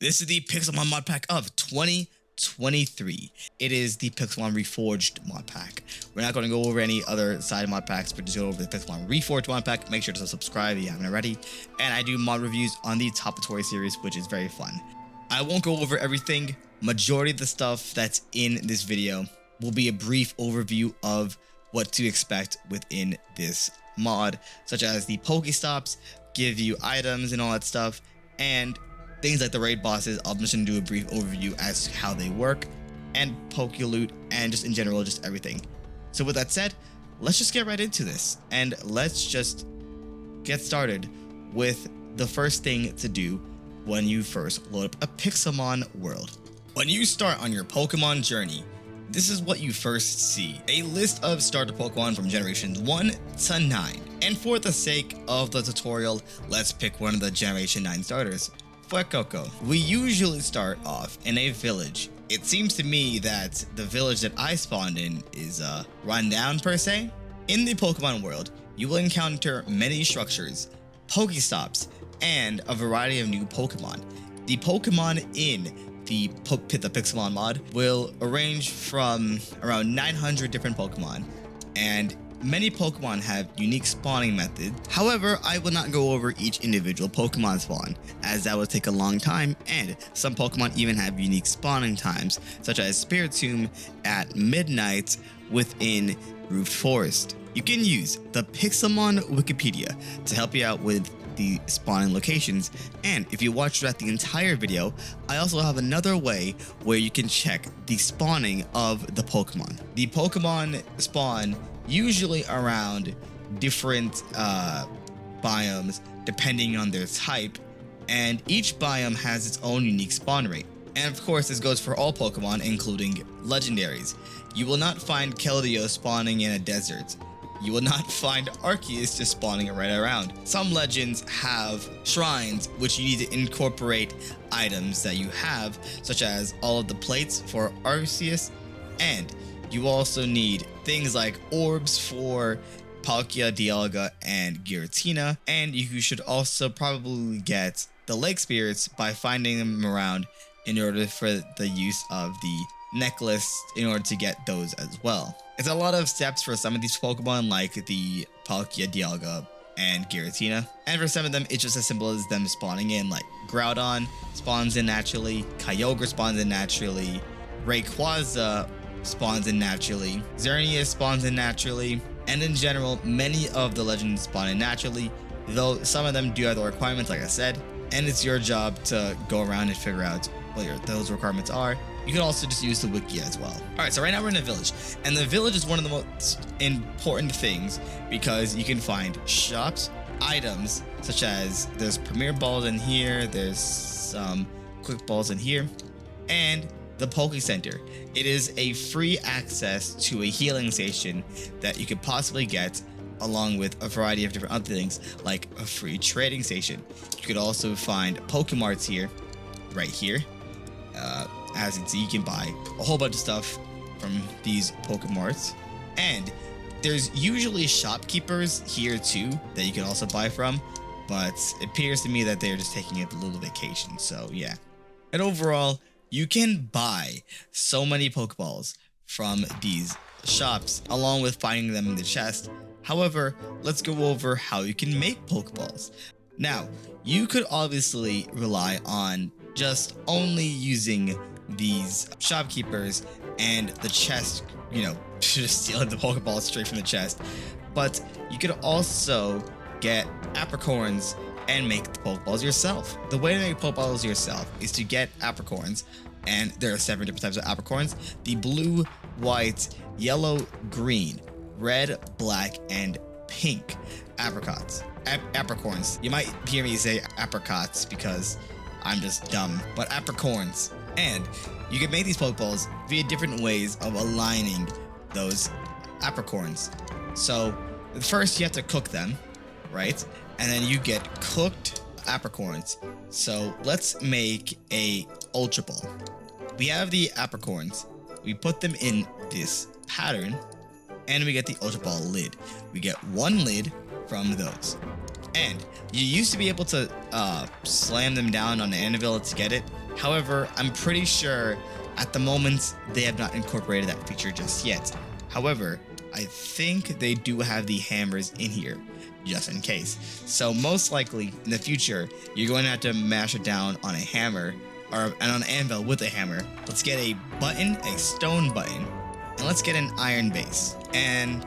This is the Pixelmon Modpack of 2023. It is the Pixelmon Reforged Modpack. We're not going to go over any other side modpacks, but just go over the Pixelmon Reforged Modpack. Make sure to subscribe if you haven't already. And I do mod reviews on the Top Tutorial series, which is very fun. I won't go over everything. Majority of the stuff that's in this video will be a brief overview of what to expect within this mod, such as the Pokestops, give you items and all that stuff, and things like the raid bosses. I'm just going to do a brief overview as to how they work, and Pokeloot, and just in general, just everything. So with that said, let's just get right into this, and let's just get started with the first thing to do when you first load up a Pixelmon world. When you start on your Pokemon journey, this is what you first see: a list of starter Pokemon from generations 1 to 9. And for the sake of the tutorial, let's pick one of the generation 9 starters. Fuecoco. We usually start off in a village. It seems to me that the village that I spawned in is run down per se. In the Pokemon world, you will encounter many structures, Pokestops, and a variety of new Pokemon. The Pokemon in the Pixelmon mod will range from around 900 different Pokemon, and many Pokemon have unique spawning methods. However, I will not go over each individual Pokemon spawn, as that would take a long time, and some Pokemon even have unique spawning times, such as Spiritomb at midnight within Roofed Forest. You can use the Pixelmon Wikipedia to help you out with the spawning locations, and if you watch throughout the entire video, I also have another way where you can check the spawning of the Pokemon. The Pokemon spawn usually around different biomes depending on their type, and each biome has its own unique spawn rate. And of course, this goes for all Pokemon, including Legendaries. You will not find Keldeo spawning in a desert. You will not find Arceus just spawning right around. Some legends have shrines which you need to incorporate items that you have, such as all of the plates for Arceus, and you also need things like orbs for Palkia, Dialga, and Giratina, and you should also probably get the Lake Spirits by finding them around in order for the use of the necklace in order to get those as well. It's a lot of steps for some of these Pokemon, like the Palkia, Dialga, and Giratina. And for some of them, it's just as simple as them spawning in, like Groudon spawns in naturally, Kyogre spawns in naturally, Rayquaza spawns in naturally, Xerneas spawns in naturally, and in general, many of the legends spawn in naturally, though some of them do have the requirements, like I said, and it's your job to go around and figure out what those requirements are. You can also just use the wiki as well. Alright, so right now we're in a village, and the village is one of the most important things because you can find shops, items, such as there's Premier Balls in here, there's some Quick Balls in here, and the Poke Center. It is a free access to a healing station that you could possibly get, along with a variety of different other things, like a free trading station. You could also find Pokemarts here, right here. As you can see, you can buy a whole bunch of stuff from these Pokemarts, and there's usually shopkeepers here too that you can also buy from, but it appears to me that they're just taking a little vacation, so yeah. And overall, you can buy so many Pokeballs from these shops, along with finding them in the chest. However, let's go over how you can make Pokeballs. Now, you could obviously rely on just only using these shopkeepers and the chest, just stealing the Pokeballs straight from the chest. But you could also get apricorns and make the Pokeballs yourself. The way to make Pokeballs yourself is to get apricorns, and there are 7 different types of apricorns: the blue, white, yellow, green, red, black, and pink apricots. Apricorns. You might hear me say apricots because I'm just dumb, but apricorns. And you can make these Pokeballs via different ways of aligning those apricorns. So first you have to cook them, right? And then you get cooked apricorns. So let's make a Ultra Ball. We have the apricorns. We put them in this pattern, and we get the Ultra Ball lid. We get one lid from those. And you used to be able to slam them down on the anvil to get it. However, I'm pretty sure at the moment they have not incorporated that feature just yet. However, I think they do have the hammers in here, just in case. So most likely in the future, you're going to have to mash it down on a hammer, and on an anvil with a hammer. Let's get a button, a stone button, and let's get an iron base. And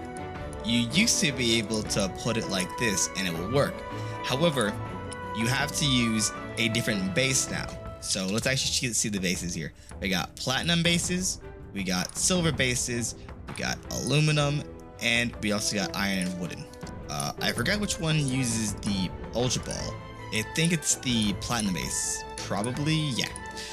you used to be able to put it like this and it will work. However, you have to use a different base now. So let's actually see the bases here. We got platinum bases, we got silver bases, we got aluminum, and we also got iron and wooden. I forgot which one uses the Ultra Ball. I think it's the platinum base. Probably, yeah.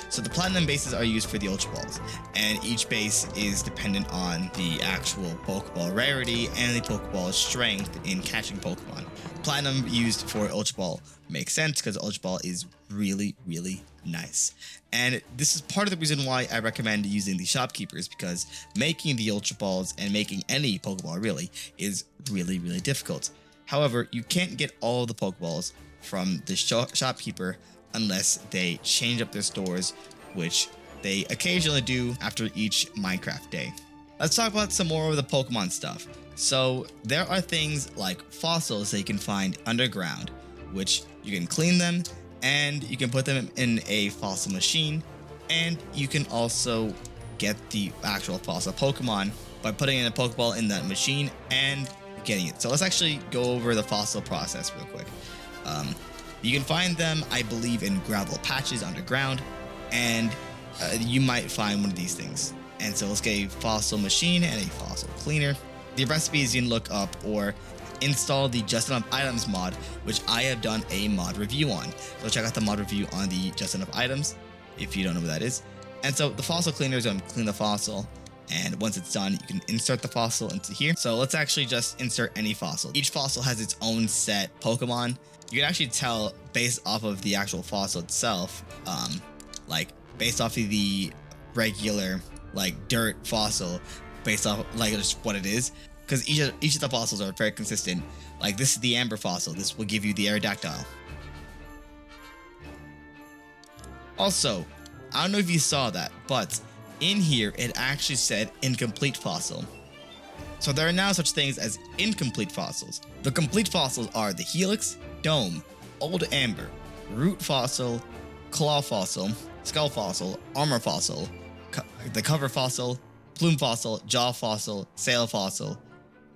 So the platinum bases are used for the Ultra Balls, and each base is dependent on the actual Pokeball rarity and the Pokeball's strength in catching Pokemon. Platinum used for Ultra Ball makes sense because Ultra Ball is really, really nice. And this is part of the reason why I recommend using the shopkeepers, because making the Ultra Balls and making any Pokeball really is really, really difficult. However, you can't get all the Pokeballs from the shopkeeper unless they change up their stores, which they occasionally do after each Minecraft day. Let's talk about some more of the Pokemon stuff. So there are things like fossils that you can find underground, which you can clean them and you can put them in a fossil machine, and you can also get the actual fossil Pokemon by putting in a Pokeball in that machine and getting it. So let's actually go over the fossil process real quick. You can find them, I believe, in gravel patches underground, and you might find one of these things. And so let's get a fossil machine and a fossil cleaner. The recipes you can look up or install the Just Enough Items mod, which I have done a mod review on. So check out the mod review on the Just Enough Items if you don't know what that is. And so the fossil cleaner is going to clean the fossil, and once it's done, you can insert the fossil into here. So let's actually just insert any fossil. Each fossil has its own set Pokemon. You can actually tell based off of the actual fossil itself, like based off of the regular like dirt fossil, based off like just what it is, because each of the fossils are very consistent. Like this is the amber fossil. This will give you the Aerodactyl. Also, I don't know if you saw that, but in here it actually said incomplete fossil. So there are now such things as incomplete fossils. The complete fossils are the Helix, Dome, Old Amber, Root Fossil, Claw Fossil, Skull Fossil, Armor Fossil, the Cover Fossil, Plume Fossil, Jaw Fossil, Sail Fossil,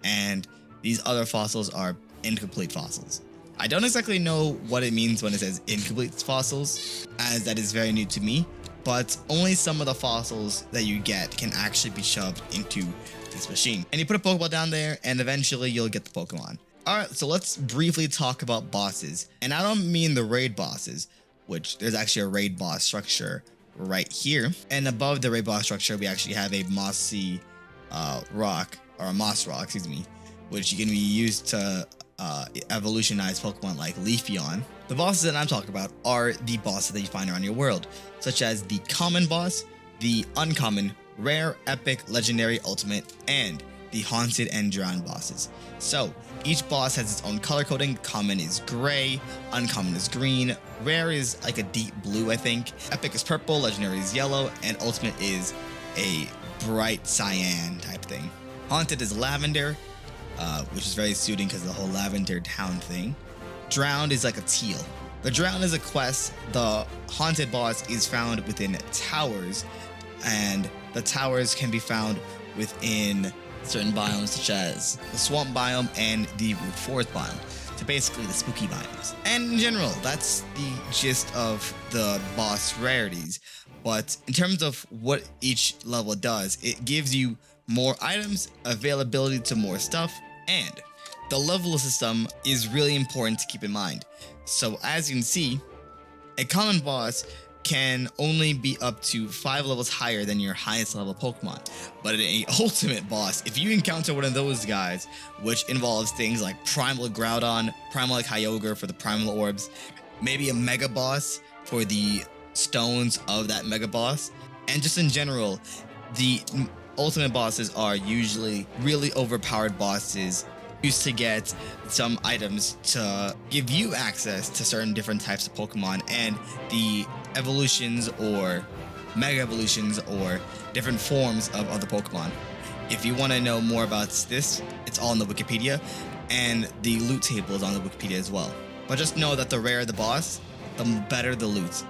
and these other fossils are incomplete fossils. I don't exactly know what it means when it says incomplete fossils, as that is very new to me, but only some of the fossils that you get can actually be shoved into this machine. And you put a Pokeball down there, and eventually you'll get the Pokemon. Alright, so let's briefly talk about bosses. And I don't mean the raid bosses, which there's actually a raid boss structure right here. And above the raid boss structure, we actually have a mossy rock, or a moss rock, excuse me, which can be used to evolutionize Pokemon like Leafeon. The bosses that I'm talking about are the bosses that you find around your world, such as the common boss, the uncommon, rare, epic, legendary, ultimate, and the haunted and drowned bosses. So each boss has its own color coding. Common is gray, uncommon is green, rare is like a deep blue, I think, epic is purple, legendary is yellow, and ultimate is a bright cyan type thing. Haunted is lavender, which is very suiting because of the whole lavender town thing. Drowned is like a teal. The Drowned is a quest. The haunted boss is found within towers, and the towers can be found within certain biomes such as the swamp biome and the root forest biome. So basically the spooky biomes. And in general, that's the gist of the boss rarities. But in terms of what each level does, it gives you more items, availability to more stuff, and the level system is really important to keep in mind. So as you can see, a common boss can only be up to 5 levels higher than your highest level Pokemon. But an ultimate boss, if you encounter one of those guys, which involves things like Primal Groudon, Primal Kyogre for the Primal Orbs, maybe a Mega Boss for the stones of that Mega Boss, and just in general, the ultimate bosses are usually really overpowered bosses used to get some items to give you access to certain different types of Pokemon, and the evolutions or mega evolutions or different forms of other Pokemon. If you want to know more about this, it's all in the Wikipedia, and the loot table is on the Wikipedia as well. But just know that the rarer the boss, the better the loot.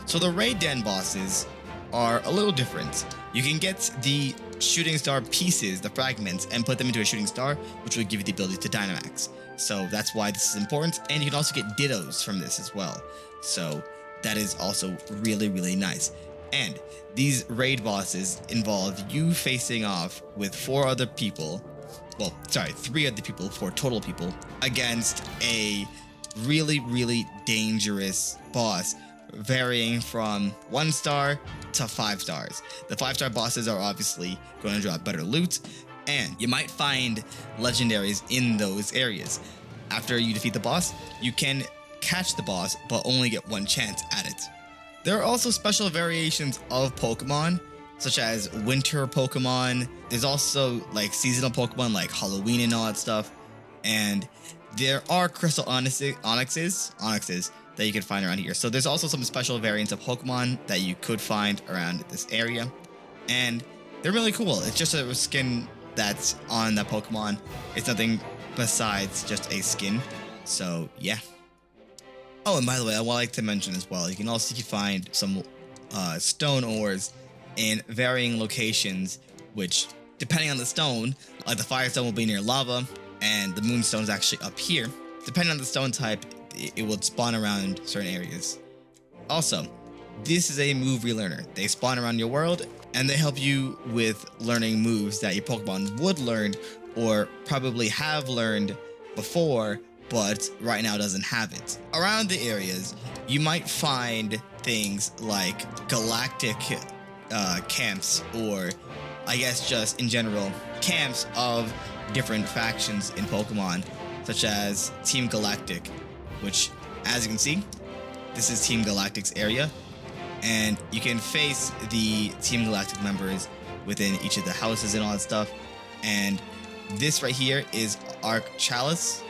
So the raid den bosses are a little different. You can get the shooting star pieces, the fragments, and put them into a shooting star, which will give you the ability to Dynamax. So that's why this is important, and you can also get Dittos from this as well. So that is also really, really nice. And these raid bosses involve you facing off with 4 other people, well, sorry, 3 other people, 4 total people, against a really, really dangerous boss, varying from 1 star to 5 stars. The 5-star bosses are obviously going to drop better loot, and you might find legendaries in those areas. After you defeat the boss, you can catch the boss, but only get 1 chance at it. There are also special variations of Pokemon, such as winter Pokemon. There's also like seasonal Pokemon like Halloween and all that stuff. And there are crystal onyxes that you can find around here. So there's also some special variants of Pokemon that you could find around this area. And they're really cool. It's just a skin that's on that Pokemon. It's nothing besides just a skin. So yeah. Oh, and by the way, I would like to mention as well, you can also find some stone ores in varying locations, which, depending on the stone, like the Firestone will be near lava, and the Moonstone is actually up here. Depending on the stone type, it will spawn around certain areas. Also, this is a move relearner. They spawn around your world, and they help you with learning moves that your Pokemon would learn, or probably have learned before, but right now doesn't have it. Around the areas, you might find things like Galactic camps, or I guess just in general, camps of different factions in Pokemon, such as Team Galactic, which, as you can see, this is Team Galactic's area, and you can face the Team Galactic members within each of the houses and all that stuff. And this right here is Arc Chalice.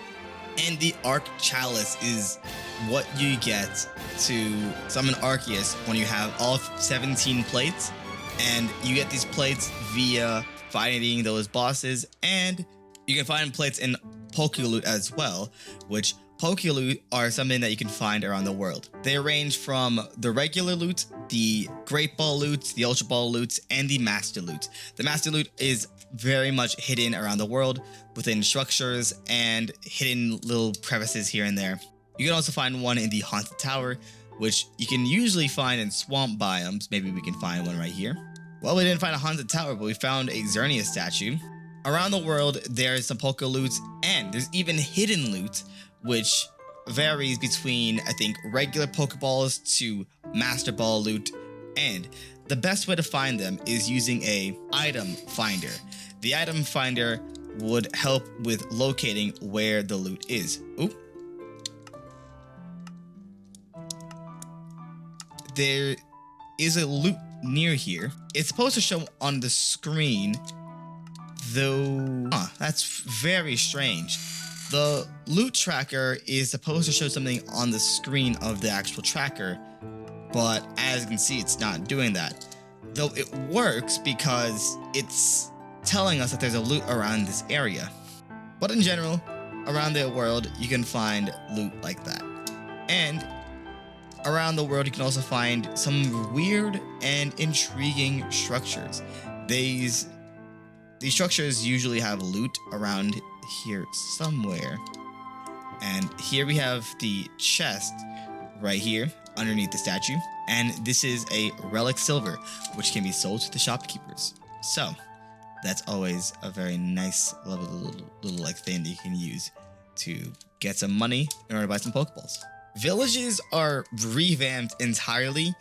And the Arc Chalice is what you get to summon Arceus when you have all 17 plates. And you get these plates via fighting those bosses. And you can find plates in Pokeloot as well, which Pokeloot are something that you can find around the world. They range from the regular loot, the Great Ball loot, the Ultra Ball loot, and the Master loot. The Master loot is very much hidden around the world within structures and hidden little crevices here and there. You can also find one in the Haunted Tower, which you can usually find in swamp biomes. Maybe we can find one right here. Well, we didn't find a Haunted Tower, but we found a Xerneas statue. Around the world, there's some Pokeloots, and there's even hidden loot, which varies between, I think, regular Pokeballs to Master Ball loot, and the best way to find them is using a item finder. The item finder would help with locating where the loot is. Oop. There is a loot near here. It's supposed to show on the screen, though. That's very strange. The loot tracker is supposed to show something on the screen of the actual tracker, but as you can see, it's not doing that. Though it works because it's telling us that there's a loot around this area. But in general, around the world, you can find loot like that. And around the world, you can also find some weird and intriguing structures. These structures usually have loot around here somewhere. And here we have the chest right here underneath the statue. And this is a relic silver, which can be sold to the shopkeepers. So that's always a very nice little like thing that you can use to get some money in order to buy some Pokeballs. Villages are revamped entirely,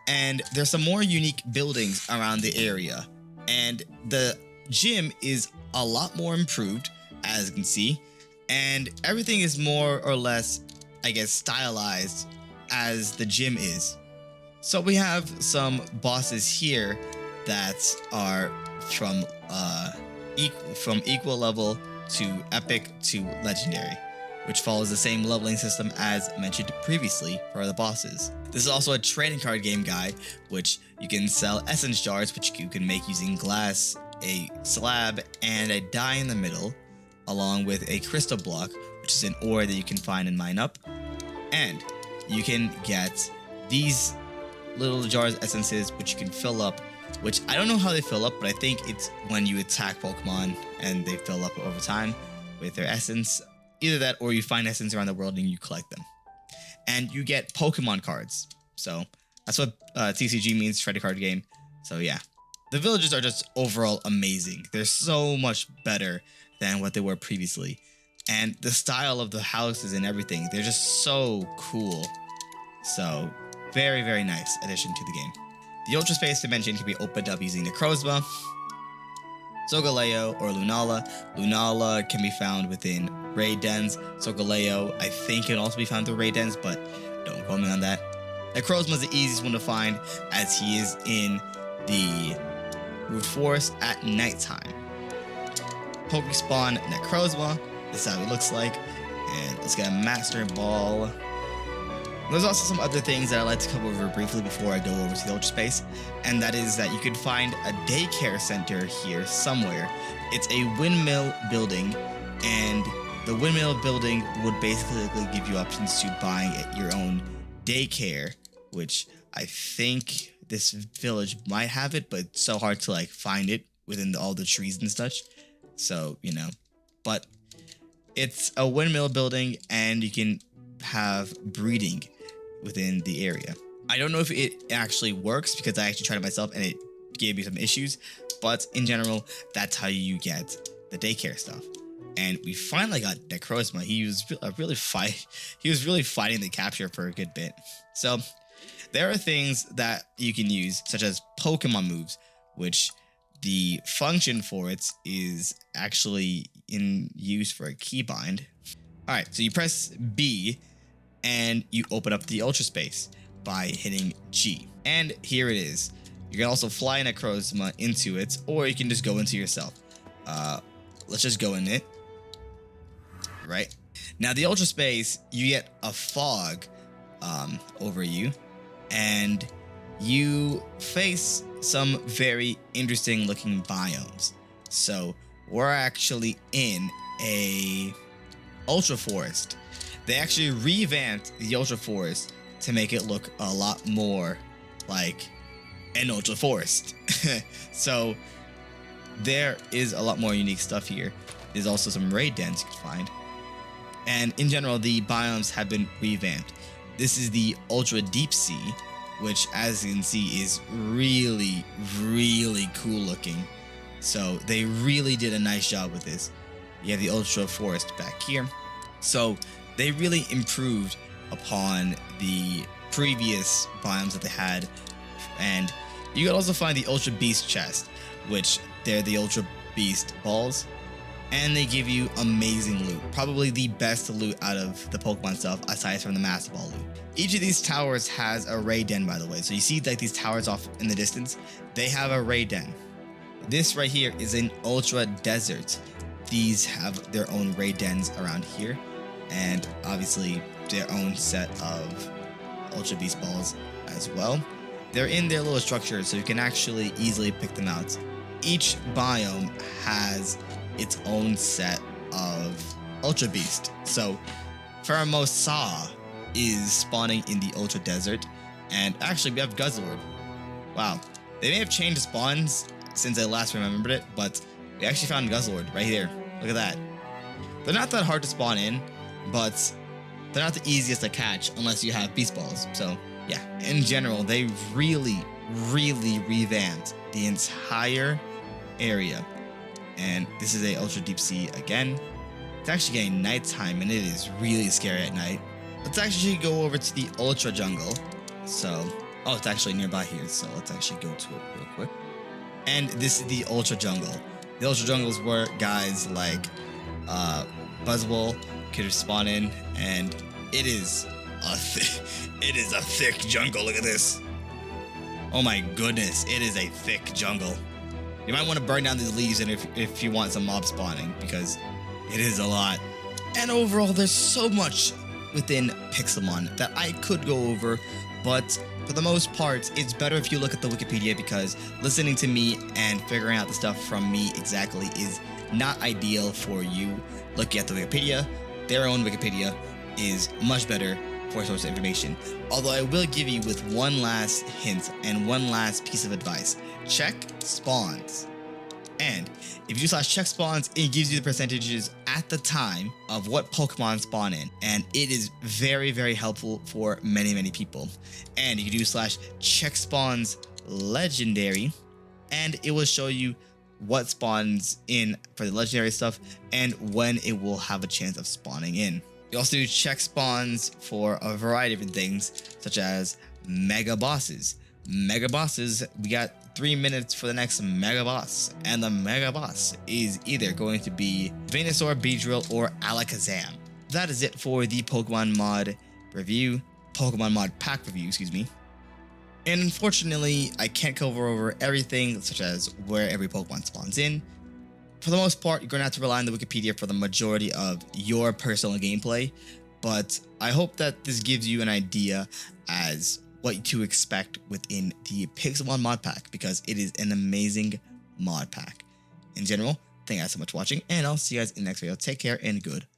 and there's some more unique buildings around the area. And the gym is a lot more improved, as you can see, and everything is more or less, I guess, stylized as the gym is. So we have some bosses here that are from equal level to epic to legendary, which follows the same leveling system as mentioned previously for the bosses. This is also a trading card game guide, which you can sell essence jars, which you can make using glass, a slab, and a die in the middle, along with a crystal block, which is an ore that you can find and mine up. And you can get these little jars of essences, which you can fill up, which I don't know how they fill up, but I think it's when you attack Pokemon and they fill up over time with their essence. Either that or you find essence around the world and you collect them. And you get Pokemon cards. So that's what TCG means, trading card game. So yeah. The villages are just overall amazing. They're so much better than what they were previously. And the style of the houses and everything, they're just so cool. So very, very nice addition to the game. The UltraSpace dimension can be opened up using Necrozma, Solgaleo, or Lunala. Lunala can be found within raid dens. Solgaleo, I think, can also be found through raid dens, but don't quote me on that. Necrozma is the easiest one to find, as he is in the Root Forest at nighttime. Pokespawn Necrozma, this is how he looks like. And let's get a Master Ball. There's also some other things that I'd like to cover over briefly before I go over to the UltraSpace, and that is that you can find a daycare center here somewhere. It's a windmill building, and the windmill building would basically give you options to buy your own daycare, which I think this village might have it, but it's so hard to like find it within all the trees and such. So, you know, but it's a windmill building and you can have breeding within the area. I don't know if it actually works because I actually tried it myself and it gave me some issues, but in general, that's how you get the daycare stuff. And we finally got Necrozma. He was really fighting the capture for a good bit. So there are things that you can use, such as Pokemon moves, which the function for it is actually in use for a keybind. All right, so you press B and you open up the UltraSpace by hitting G. And here it is. You can also fly Necrozma into it, or you can just go into yourself. Let's just go in it. Right? Now, the UltraSpace, you get a fog over you, and you face some very interesting looking biomes. So we're actually in a Ultra Forest. They actually revamped the Ultra Forest to make it look a lot more like an Ultra Forest. So there is a lot more unique stuff here. There's also some raid dens you can find. And in general, the biomes have been revamped. This is the Ultra Deep Sea, which, as you can see, is really, really cool looking. So they really did a nice job with this. You have the Ultra Forest back here. So they really improved upon the previous biomes that they had. And you can also find the Ultra Beast chest, which they're the Ultra Beast balls. And they give you amazing loot. Probably the best loot out of the Pokemon stuff, aside from the Master Ball loot. Each of these towers has a raid den, by the way. So you see like these towers off in the distance? They have a raid den. This right here is an Ultra Desert. These have their own raid dens around here. And obviously their own set of Ultra Beast balls as well. They're in their little structure, so you can actually easily pick them out. Each biome has its own set of Ultra Beast. So Pheromosa is spawning in the Ultra Desert, and actually we have Guzzlord. Wow, they may have changed spawns since I last remembered it, but we actually found Guzzlord right here. Look at that. They're not that hard to spawn in, but they're not the easiest to catch unless you have Beast Balls. So yeah, in general, they really, really revamped the entire area. And this is a Ultra Deep Sea again. It's actually getting nighttime and it is really scary at night. Let's actually go over to the Ultra Jungle. So, oh, it's actually nearby here. So let's actually go to it real quick. And this is the Ultra Jungle. The Ultra Jungles were guys like Buzzwole could spawn in, and it is a thick jungle. Look at this. Oh my goodness, it is a thick jungle. You might want to burn down these leaves and if you want some mob spawning, because it is a lot. And overall, there's so much within Pixelmon that I could go over, but for the most part, it's better if you look at the Wikipedia, because listening to me and figuring out the stuff from me exactly is not ideal for you. Looking at the Wikipedia, their own Wikipedia, is much better for a source of information. Although I will give you with one last hint and one last piece of advice. Check spawns. And if you do /CheckSpawns, it gives you the percentages at the time of what Pokemon spawn in. And it is very, very helpful for many, many people. And you can do /CheckSpawns Legendary, and it will show you what spawns in for the legendary stuff and when it will have a chance of spawning in. You also do CheckSpawns for a variety of different things, such as Mega Bosses. Mega Bosses, we got 3 minutes for the next Mega Boss, and the Mega Boss is either going to be Venusaur, Beedrill, or Alakazam. That is it for the Pokemon mod review, Pokemon mod pack review, excuse me. And unfortunately, I can't cover over everything, such as where every Pokemon spawns in. For the most part, you're going to have to rely on the Wikipedia for the majority of your personal gameplay, but I hope that this gives you an idea as what to expect within the Pixelmon mod pack, because it is an amazing mod pack. In general, thank you guys so much for watching, and I'll see you guys in the next video. Take care and goodbye.